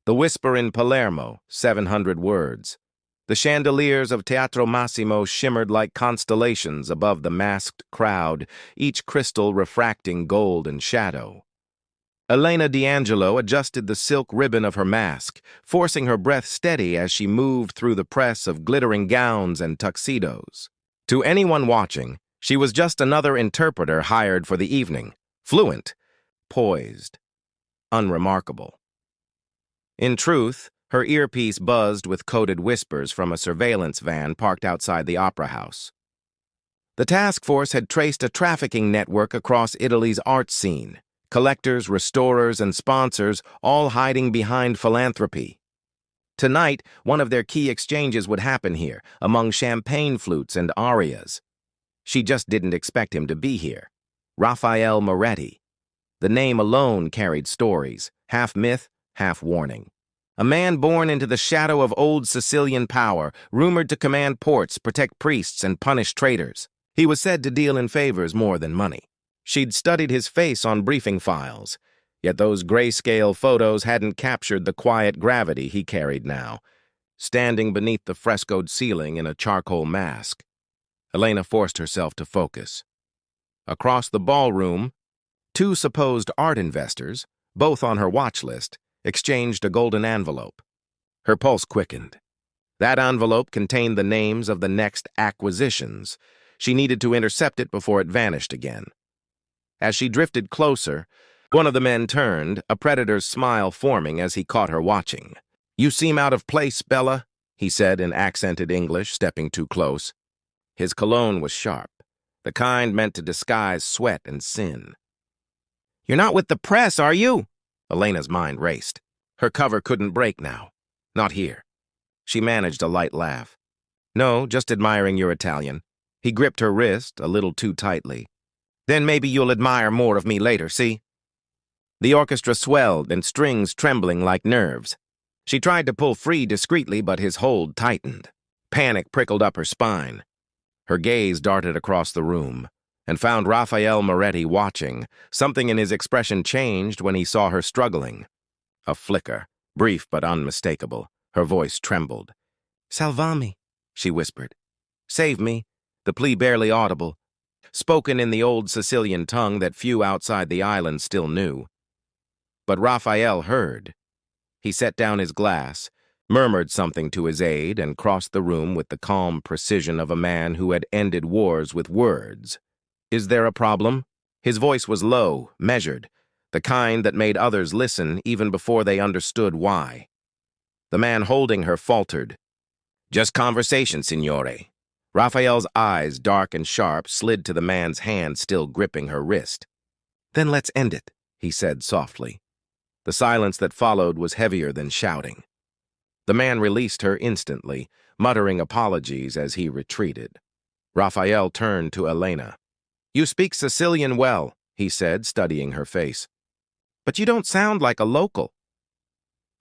The Whisper in Palermo, 700 words. The chandeliers of Teatro Massimo shimmered like constellations above the masked crowd, each crystal refracting gold and shadow. Elena D'Angelo adjusted the silk ribbon of her mask, forcing her breath steady as she moved through the press of glittering gowns and tuxedos. To anyone watching, she was just another interpreter hired for the evening, fluent, poised, unremarkable. In truth, her earpiece buzzed with coded whispers from a surveillance van parked outside the opera house. The task force had traced a trafficking network across Italy's art scene, collectors, restorers, and sponsors all hiding behind philanthropy. Tonight, one of their key exchanges would happen here, among champagne flutes and arias. She just didn't expect him to be here. Raphael Moretti. The name alone carried stories, half myth, half warning. A man born into the shadow of old Sicilian power, rumored to command ports, protect priests, and punish traitors. He was said to deal in favors more than money. She'd studied his face on briefing files, yet those grayscale photos hadn't captured the quiet gravity he carried now, standing beneath the frescoed ceiling in a charcoal mask. Elena forced herself to focus. Across the ballroom, two supposed art investors, both on her watch list, exchanged a golden envelope. Her pulse quickened. That envelope contained the names of the next acquisitions. She needed to intercept it before it vanished again. As she drifted closer, one of the men turned, a predator's smile forming as he caught her watching. "You seem out of place, Bella," he said in accented English, stepping too close. His cologne was sharp, the kind meant to disguise sweat and sin. "You're not with the press, are you?" Elena's mind raced. Her cover couldn't break now. Not here. She managed a light laugh. "No, just admiring your Italian." He gripped her wrist a little too tightly. "Then maybe you'll admire more of me later, see?" The orchestra swelled and strings trembling like nerves. She tried to pull free discreetly, but his hold tightened. Panic prickled up her spine. Her gaze darted across the room and found Raphael Moretti watching. Something in his expression changed when he saw her struggling. A flicker, brief but unmistakable. Her voice trembled. "Salvami," she whispered. "Save me," the plea barely audible, spoken in the old Sicilian tongue that few outside the island still knew. But Raphael heard. He set down his glass, murmured something to his aide, and crossed the room with the calm precision of a man who had ended wars with words. "Is there a problem?" His voice was low, measured, the kind that made others listen even before they understood why. The man holding her faltered. "Just conversation, signore." Raphael's eyes, dark and sharp, slid to the man's hand still gripping her wrist. "Then let's end it," he said softly. The silence that followed was heavier than shouting. The man released her instantly, muttering apologies as he retreated. Raphael turned to Elena. "You speak Sicilian well," he said, studying her face. "But you don't sound like a local."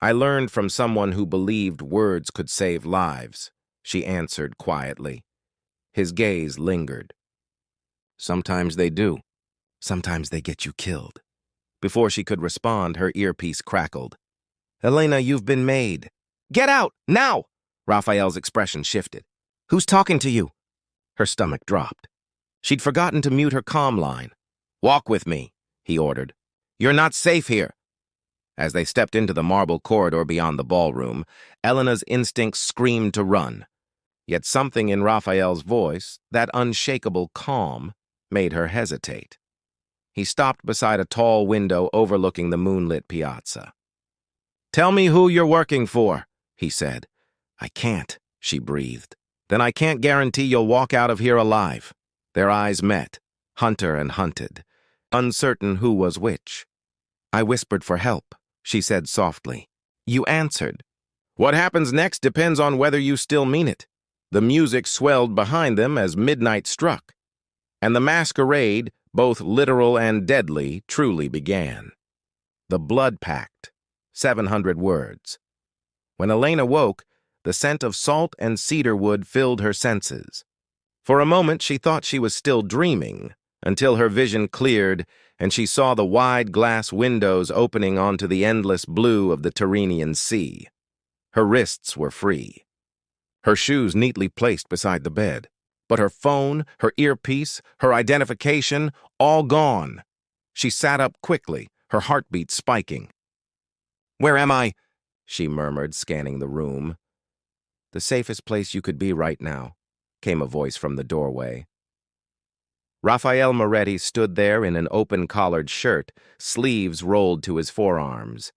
"I learned from someone who believed words could save lives," she answered quietly. His gaze lingered. "Sometimes they do. Sometimes they get you killed." Before she could respond, her earpiece crackled. "Elena, you've been made." "Get out, now!" Raphael's expression shifted. "Who's talking to you?" Her stomach dropped. She'd forgotten to mute her comm line. "Walk with me," he ordered. "You're not safe here." As they stepped into the marble corridor beyond the ballroom, Elena's instincts screamed to run. Yet something in Raphael's voice, that unshakable calm, made her hesitate. He stopped beside a tall window overlooking the moonlit piazza. "Tell me who you're working for," he said. "I can't," she breathed. "Then I can't guarantee you'll walk out of here alive." Their eyes met, hunter and hunted, uncertain who was which. "I whispered for help," she said softly. "You answered." "What happens next depends on whether you still mean it." The music swelled behind them as midnight struck, and the masquerade, both literal and deadly, truly began. The blood pact, 700 words. When Elena woke, the scent of salt and cedar wood filled her senses. For a moment she thought she was still dreaming, until her vision cleared and she saw the wide glass windows opening onto the endless blue of the Tyrrhenian Sea. Her wrists were free, her shoes neatly placed beside the bed, but her phone, her earpiece, her identification, all gone. She sat up quickly, her heartbeat spiking. "Where am I?" she murmured, scanning the room. "The safest place you could be right now," came a voice from the doorway. Raphael Moretti stood there in an open-collared shirt, sleeves rolled to his forearms.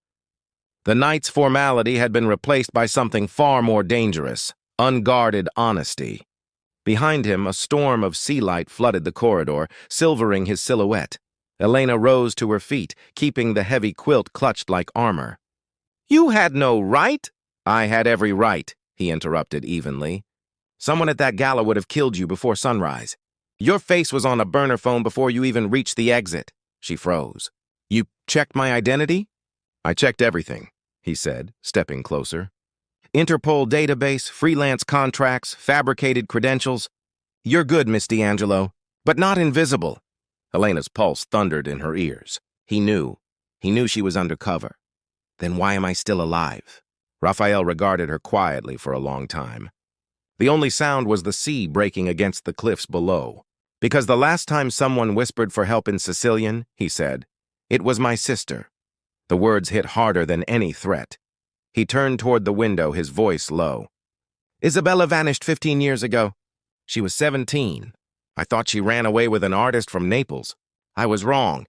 The night's formality had been replaced by something far more dangerous, unguarded honesty. Behind him, a storm of sea light flooded the corridor, silvering his silhouette. Elena rose to her feet, keeping the heavy quilt clutched like armor. "You had no right?" "I had every right," he interrupted evenly. "Someone at that gala would have killed you before sunrise. Your face was on a burner phone before you even reached the exit." She froze. "You checked my identity?" "I checked everything," he said, stepping closer. "Interpol database, freelance contracts, fabricated credentials. You're good, Miss D'Angelo, but not invisible." Elena's pulse thundered in her ears. He knew. He knew she was undercover. Then why am I still alive? Raphael regarded her quietly for a long time. The only sound was the sea breaking against the cliffs below. "Because the last time someone whispered for help in Sicilian," he said, "it was my sister." The words hit harder than any threat. He turned toward the window, his voice low. "Isabella vanished 15 years ago. She was 17. I thought she ran away with an artist from Naples. I was wrong.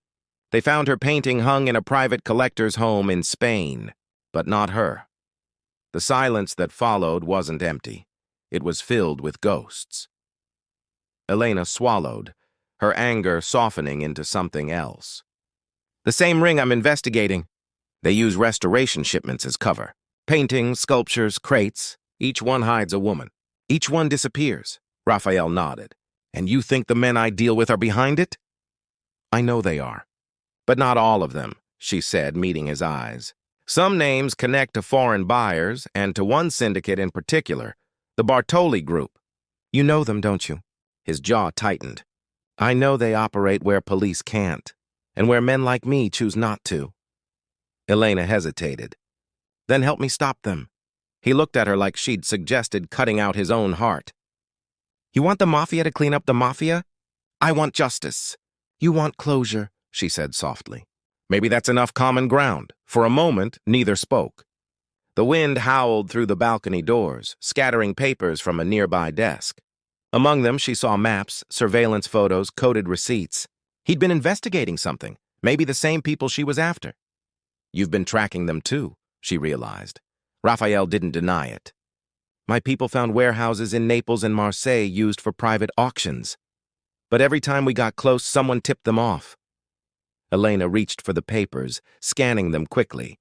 They found her painting hung in a private collector's home in Spain, but not her." The silence that followed wasn't empty. It was filled with ghosts. Elena swallowed, her anger softening into something else. "The same ring I'm investigating. They use restoration shipments as cover. Paintings, sculptures, crates. Each one hides a woman. Each one disappears." Raphael nodded. "And you think the men I deal with are behind it?" "I know they are. But not all of them," she said, meeting his eyes. "Some names connect to foreign buyers, and to one syndicate in particular, the Bartoli Group. You know them, don't you?" His jaw tightened. "I know they operate where police can't, and where men like me choose not to." Elena hesitated. "Then help me stop them." He looked at her like she'd suggested cutting out his own heart. "You want the mafia to clean up the mafia? I want justice." "You want closure," she said softly. Maybe that's enough common ground. For a moment, neither spoke. The wind howled through the balcony doors, scattering papers from a nearby desk. Among them, she saw maps, surveillance photos, coded receipts. He'd been investigating something, maybe the same people she was after. "You've been tracking them too," she realized. Raphael didn't deny it. "My people found warehouses in Naples and Marseille used for private auctions. But every time we got close, someone tipped them off." Elena reached for the papers, scanning them quickly.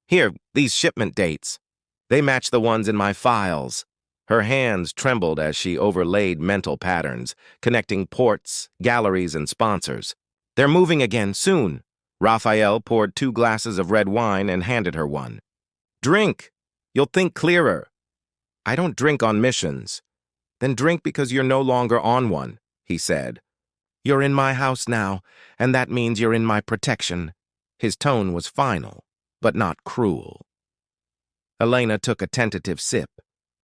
"Here, these shipment dates. They match the ones in my files." Her hands trembled as she overlaid mental patterns, connecting ports, galleries, and sponsors. "They're moving again, soon." Raphael poured 2 glasses of red wine and handed her one. "Drink. You'll think clearer." "I don't drink on missions." "Then drink because you're no longer on one," he said. "You're in my house now, and that means you're in my protection." His tone was final, but not cruel. Elena took a tentative sip.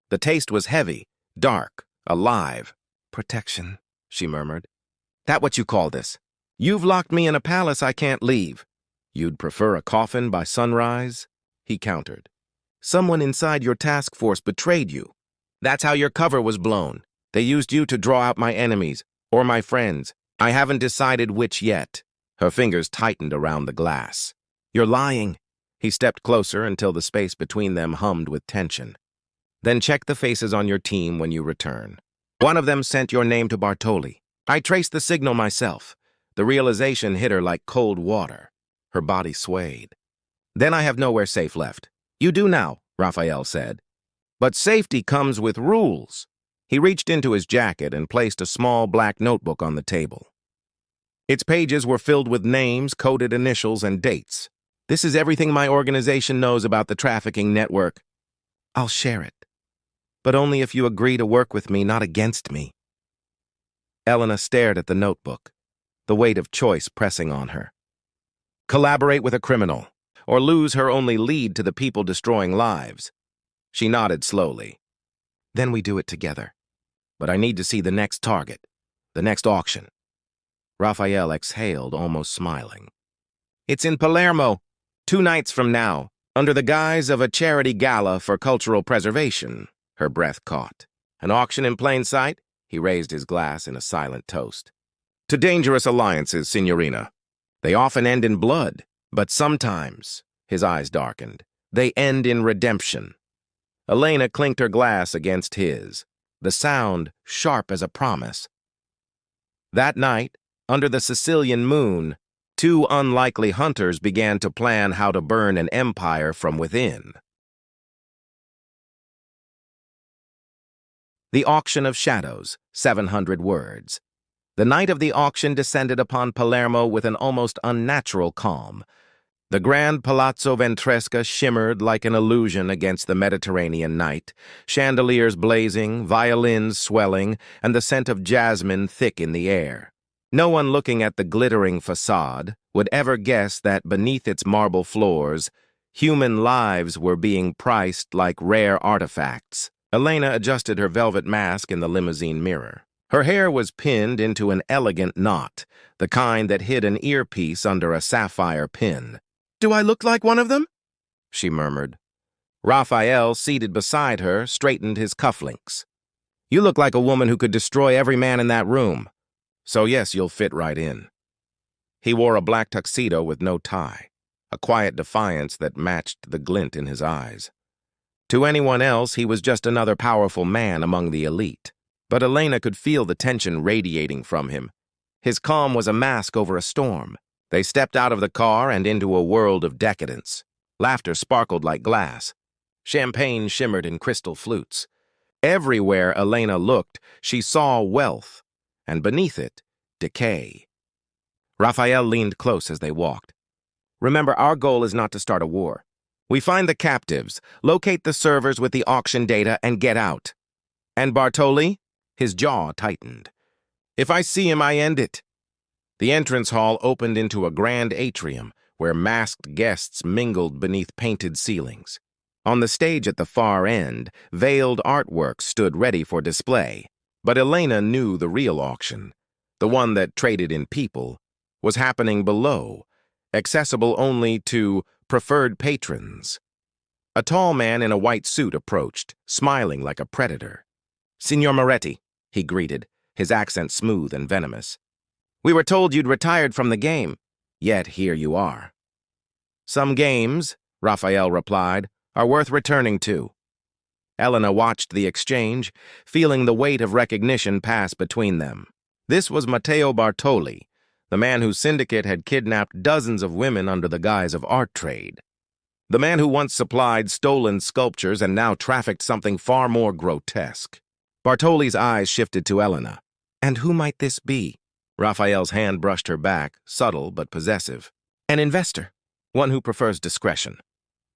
The taste was heavy, dark, alive. "Protection," she murmured. "That what you call this? You've locked me in a palace I can't leave." "You'd prefer a coffin by sunrise?" he countered. "Someone inside your task force betrayed you. That's how your cover was blown. They used you to draw out my enemies, or my friends. I haven't decided which yet." Her fingers tightened around the glass. "You're lying." He stepped closer until the space between them hummed with tension. "Then check the faces on your team when you return. One of them sent your name to Bartoli. I traced the signal myself." The realization hit her like cold water. Her body swayed. "Then I have nowhere safe left." "You do now," Raphael said. "But safety comes with rules." He reached into his jacket and placed a small black notebook on the table. Its pages were filled with names, coded initials, and dates. "This is everything my organization knows about the trafficking network. I'll share it. But only if you agree to work with me, not against me." Elena stared at the notebook. the weight of choice pressing on her. Collaborate with a criminal, or lose her only lead to the people destroying lives. She nodded slowly. Then we do it together. But I need to see the next target, the next auction. Raphael exhaled, almost smiling. It's in Palermo, 2 nights from now, under the guise of a charity gala for cultural preservation. Her breath caught. An auction in plain sight? He raised his glass in a silent toast. To dangerous alliances, Signorina. They often end in blood, but sometimes, his eyes darkened, they end in redemption. Elena clinked her glass against his, the sound sharp as a promise. That night, under the Sicilian moon, 2 unlikely hunters began to plan how to burn an empire from within. The Auction of Shadows, 700 words. The night of the auction descended upon Palermo with an almost unnatural calm. The grand Palazzo Ventresca shimmered like an illusion against the Mediterranean night, chandeliers blazing, violins swelling, and the scent of jasmine thick in the air. No one looking at the glittering facade would ever guess that beneath its marble floors, human lives were being priced like rare artifacts. Elena adjusted her velvet mask in the limousine mirror. Her hair was pinned into an elegant knot, the kind that hid an earpiece under a sapphire pin. "Do I look like one of them?" she murmured. Raphael, seated beside her, straightened his cufflinks. "You look like a woman who could destroy every man in that room. So yes, you'll fit right in." He wore a black tuxedo with no tie, a quiet defiance that matched the glint in his eyes. To anyone else, he was just another powerful man among the elite. But Elena could feel the tension radiating from him. His calm was a mask over a storm. They stepped out of the car and into a world of decadence. Laughter sparkled like glass. Champagne shimmered in crystal flutes. Everywhere Elena looked, she saw wealth, and beneath it, decay. Raphael leaned close as they walked. "Remember, our goal is not to start a war. We find the captives, locate the servers with the auction data, and get out. And Bartoli?" His jaw tightened. "If I see him, I end it." The entrance hall opened into a grand atrium where masked guests mingled beneath painted ceilings. On the stage at the far end, veiled artwork stood ready for display. But Elena knew the real auction, the one that traded in people, was happening below, accessible only to preferred patrons. A tall man in a white suit approached, smiling like a predator. "Signor Moretti," he greeted, his accent smooth and venomous. "We were told you'd retired from the game, yet here you are." "Some games," Raphael replied, "are worth returning to." Elena watched the exchange, feeling the weight of recognition pass between them. This was Matteo Bartoli, the man whose syndicate had kidnapped dozens of women under the guise of art trade. The man who once supplied stolen sculptures and now trafficked something far more grotesque. Bartoli's eyes shifted to Elena. "And who might this be?" Raphael's hand brushed her back, subtle but possessive. "An investor, one who prefers discretion."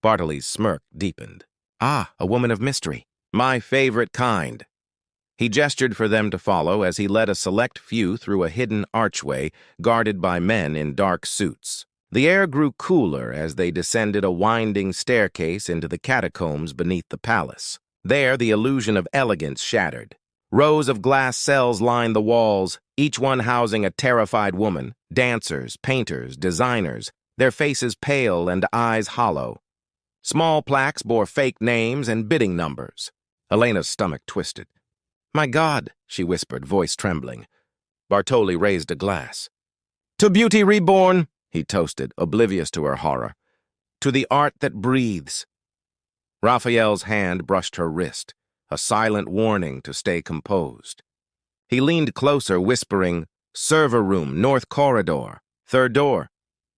Bartoli's smirk deepened. "Ah, a woman of mystery. My favorite kind." He gestured for them to follow as he led a select few through a hidden archway guarded by men in dark suits. The air grew cooler as they descended a winding staircase into the catacombs beneath the palace. There, the illusion of elegance shattered. Rows of glass cells lined the walls, each one housing a terrified woman, dancers, painters, designers, their faces pale and eyes hollow. Small plaques bore fake names and bidding numbers. Elena's stomach twisted. "My God," she whispered, voice trembling. Bartoli raised a glass. "To beauty reborn," he toasted, oblivious to her horror. "To the art that breathes." Raphael's hand brushed her wrist, a silent warning to stay composed. He leaned closer, whispering, "Server room, north corridor, third door."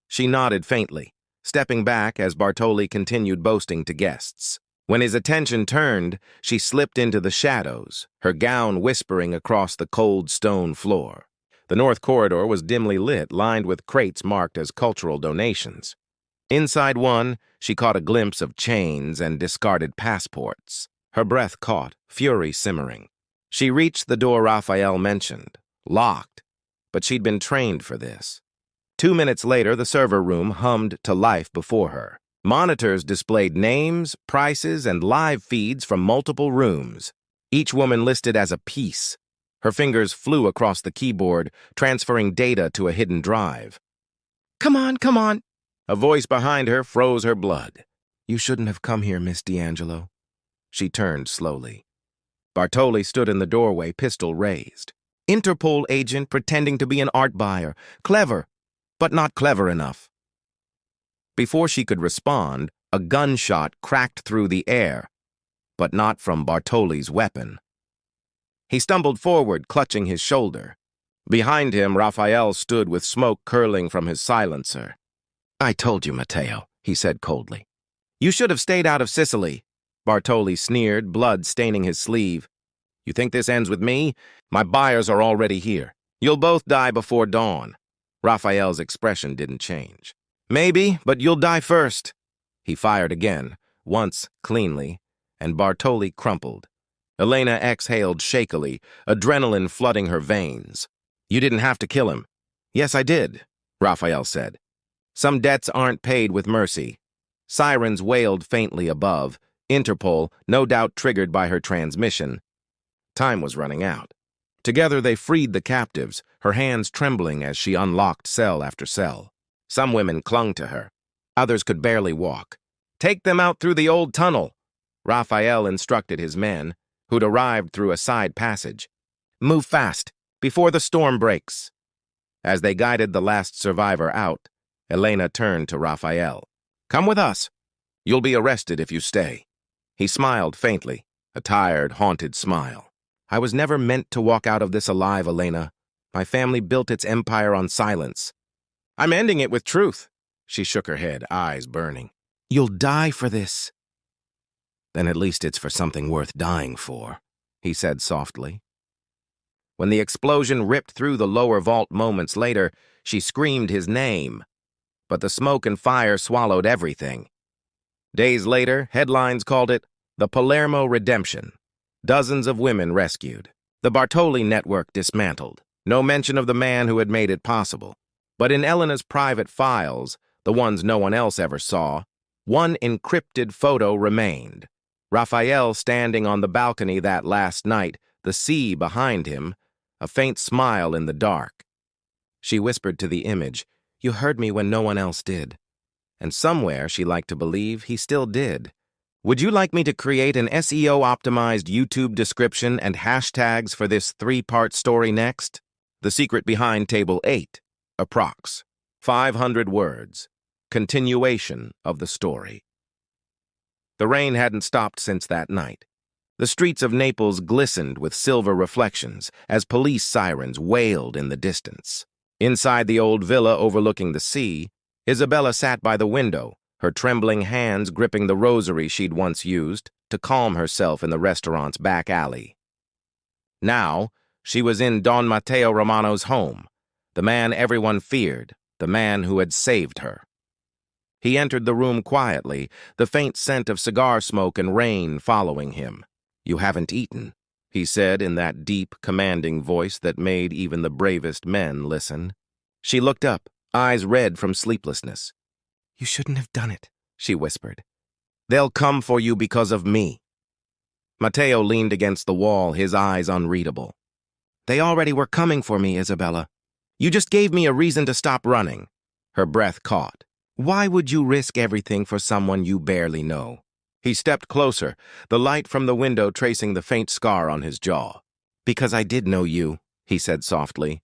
She nodded faintly, stepping back as Bartoli continued boasting to guests. When his attention turned, she slipped into the shadows, her gown whispering across the cold stone floor. The north corridor was dimly lit, lined with crates marked as cultural donations. Inside one, she caught a glimpse of chains and discarded passports. Her breath caught, fury simmering. She reached the door Raphael mentioned, locked, but she'd been trained for this. 2 minutes later, the server room hummed to life before her. Monitors displayed names, prices, and live feeds from multiple rooms, each woman listed as a piece. Her fingers flew across the keyboard, transferring data to a hidden drive. "Come on, come on!" A voice behind her froze her blood. "You shouldn't have come here, Miss D'Angelo." She turned slowly. Bartoli stood in the doorway, pistol raised. Interpol agent pretending to be an art buyer. Clever, but not clever enough. Before she could respond, a gunshot cracked through the air, but not from Bartoli's weapon. He stumbled forward, clutching his shoulder. Behind him, Raphael stood with smoke curling from his silencer. "I told you, Matteo," he said coldly. "You should have stayed out of Sicily," Bartoli sneered, blood staining his sleeve. "You think this ends with me? My buyers are already here. You'll both die before dawn." Raphael's expression didn't change. "Maybe, but you'll die first." He fired again, once cleanly, and Bartoli crumpled. Elena exhaled shakily, adrenaline flooding her veins. "You didn't have to kill him." "Yes, I did," Raphael said. "Some debts aren't paid with mercy." Sirens wailed faintly above, Interpol, no doubt triggered by her transmission. Time was running out. Together they freed the captives, her hands trembling as she unlocked cell after cell. Some women clung to her. Others could barely walk. "Take them out through the old tunnel," Raphael instructed his men, who'd arrived through a side passage. "Move fast, before the storm breaks." As they guided the last survivor out, Elena turned to Raphael. "Come with us. You'll be arrested if you stay." He smiled faintly, a tired, haunted smile. "I was never meant to walk out of this alive, Elena. My family built its empire on silence." "I'm ending it with truth." She shook her head, eyes burning. "You'll die for this." "Then at least it's for something worth dying for," he said softly. When the explosion ripped through the lower vault moments later, she screamed his name. But the smoke and fire swallowed everything. Days later, headlines called it the Palermo Redemption. Dozens of women rescued. The Bartoli network dismantled. No mention of the man who had made it possible. But in Elena's private files, the ones no one else ever saw, one encrypted photo remained. Raphael standing on the balcony that last night, the sea behind him, a faint smile in the dark. She whispered to the image, "You heard me when no one else did." And somewhere, she liked to believe, he still did. Would you like me to create an SEO-optimized YouTube description and hashtags for this 3-part story next? The secret behind Table 8, approx. 500 words. Continuation of the story. The rain hadn't stopped since that night. The streets of Naples glistened with silver reflections as police sirens wailed in the distance. Inside the old villa overlooking the sea, Isabella sat by the window, her trembling hands gripping the rosary she'd once used to calm herself in the restaurant's back alley. Now, she was in Don Matteo Romano's home, the man everyone feared, the man who had saved her. He entered the room quietly, the faint scent of cigar smoke and rain following him. "You haven't eaten," he said in that deep, commanding voice that made even the bravest men listen. She looked up, eyes red from sleeplessness. "You shouldn't have done it," she whispered. "They'll come for you because of me." Matteo leaned against the wall, his eyes unreadable. "They already were coming for me, Isabella. You just gave me a reason to stop running." Her breath caught. "Why would you risk everything for someone you barely know?" He stepped closer, the light from the window tracing the faint scar on his jaw. "Because I did know you," he said softly.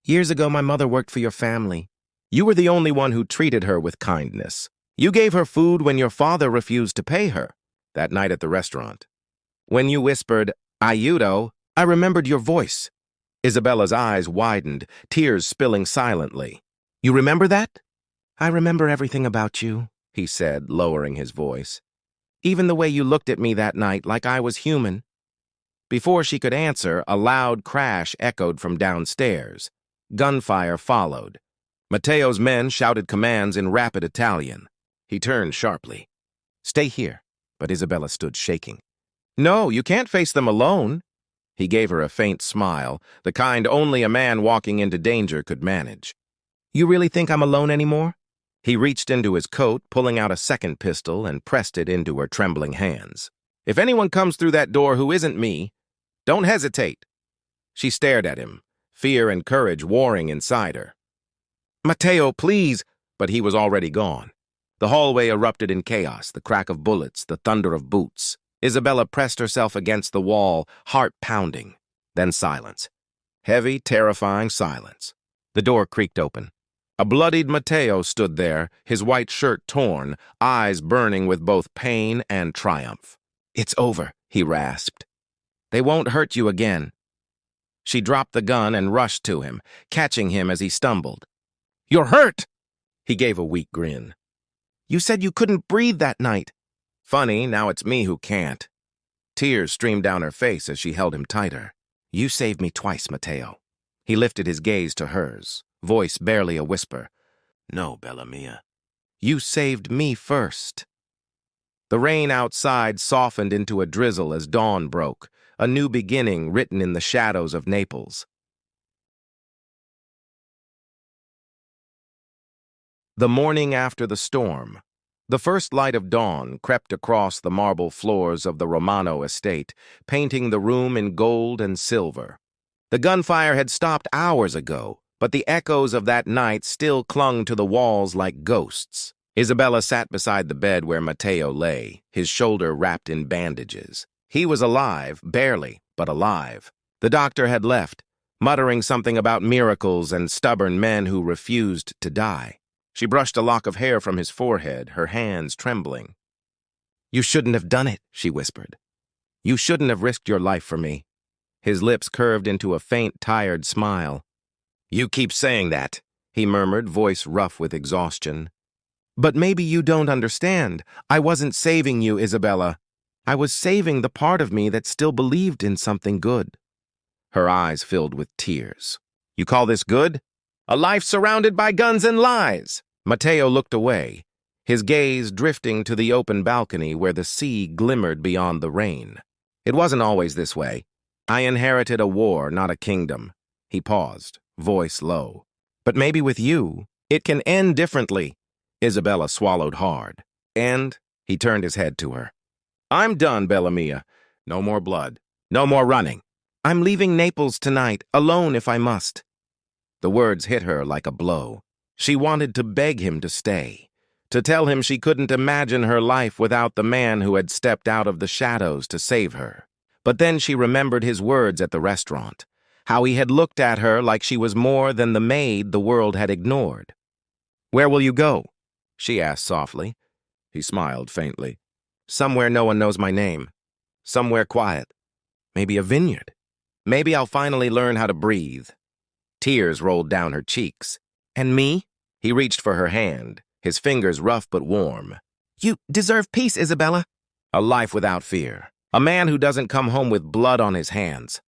"Years ago, my mother worked for your family. You were the only one who treated her with kindness. You gave her food when your father refused to pay her, that night at the restaurant. When you whispered, 'Aiuto,' I remembered your voice." Isabella's eyes widened, tears spilling silently. "You remember that?" "I remember everything about you," he said, lowering his voice. "Even the way you looked at me that night like I was human." Before she could answer, a loud crash echoed from downstairs. Gunfire followed. Matteo's men shouted commands in rapid Italian. He turned sharply. "Stay here," but Isabella stood shaking. "No, you can't face them alone." He gave her a faint smile, the kind only a man walking into danger could manage. You really think I'm alone anymore? He reached into his coat, pulling out a second pistol, and pressed it into her trembling hands. If anyone comes through that door who isn't me, don't hesitate. She stared at him, fear and courage warring inside her. Matteo, please! But he was already gone. The hallway erupted in chaos, the crack of bullets, the thunder of boots. Isabella pressed herself against the wall, heart pounding. Then silence. Heavy, terrifying silence. The door creaked open. A bloodied Matteo stood there, his white shirt torn, eyes burning with both pain and triumph. It's over, he rasped. They won't hurt you again. She dropped the gun and rushed to him, catching him as he stumbled. You're hurt! He gave a weak grin. You said you couldn't breathe that night. Funny, now it's me who can't. Tears streamed down her face as she held him tighter. You saved me twice, Matteo. He lifted his gaze to hers, voice barely a whisper. No, Bella Mia. You saved me first. The rain outside softened into a drizzle as dawn broke, a new beginning written in the shadows of Naples. The morning after the storm. The first light of dawn crept across the marble floors of the Romano estate, painting the room in gold and silver. The gunfire had stopped hours ago, but the echoes of that night still clung to the walls like ghosts. Isabella sat beside the bed where Matteo lay, his shoulder wrapped in bandages. He was alive, barely, but alive. The doctor had left, muttering something about miracles and stubborn men who refused to die. She brushed a lock of hair from his forehead, her hands trembling. You shouldn't have done it, she whispered. You shouldn't have risked your life for me. His lips curved into a faint, tired smile. You keep saying that, he murmured, voice rough with exhaustion. But maybe you don't understand. I wasn't saving you, Isabella. I was saving the part of me that still believed in something good. Her eyes filled with tears. You call this good? A life surrounded by guns and lies. Matteo looked away, his gaze drifting to the open balcony where the sea glimmered beyond the rain. It wasn't always this way. I inherited a war, not a kingdom. He paused, voice low. But maybe with you, it can end differently. Isabella swallowed hard. And he turned his head to her. I'm done, Bella Mia. No more blood. No more running. I'm leaving Naples tonight, alone if I must. The words hit her like a blow. She wanted to beg him to stay, to tell him she couldn't imagine her life without the man who had stepped out of the shadows to save her. But then she remembered his words at the restaurant, how he had looked at her like she was more than the maid the world had ignored. Where will you go? She asked softly. He smiled faintly. Somewhere no one knows my name. Somewhere quiet. Maybe a vineyard. Maybe I'll finally learn how to breathe. Tears rolled down her cheeks. And me? He reached for her hand, his fingers rough but warm. You deserve peace, Isabella. A life without fear. A man who doesn't come home with blood on his hands.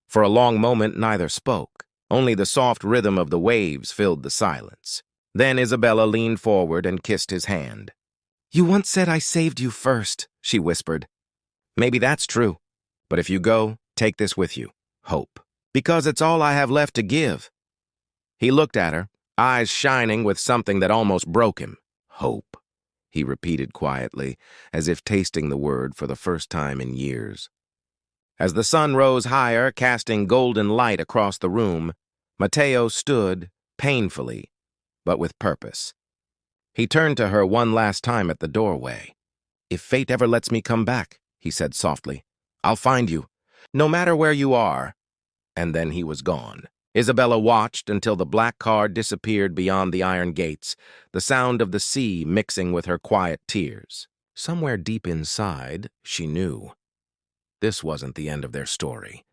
For a long moment, neither spoke. Only the soft rhythm of the waves filled the silence. Then Isabella leaned forward and kissed his hand. You once said I saved you first, she whispered. Maybe that's true. But if you go, take this with you. Hope. Because it's all I have left to give. He looked at her, eyes shining with something that almost broke him. Hope, he repeated quietly, as if tasting the word for the first time in years. As the sun rose higher, casting golden light across the room, Matteo stood, painfully, but with purpose. He turned to her one last time at the doorway. If fate ever lets me come back, he said softly, I'll find you, no matter where you are. And then he was gone. Isabella watched until the black car disappeared beyond the iron gates, the sound of the sea mixing with her quiet tears. Somewhere deep inside, she knew. This wasn't the end of their story.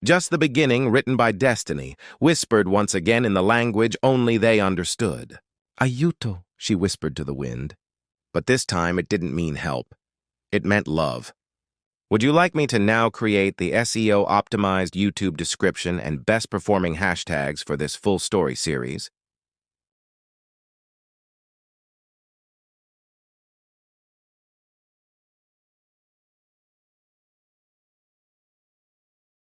Just the beginning written by destiny, whispered once again in the language only they understood. Aiuto, she whispered to the wind. But this time it didn't mean help. It meant love. Would you like me to now create the SEO-optimized YouTube description and best-performing hashtags for this full story series?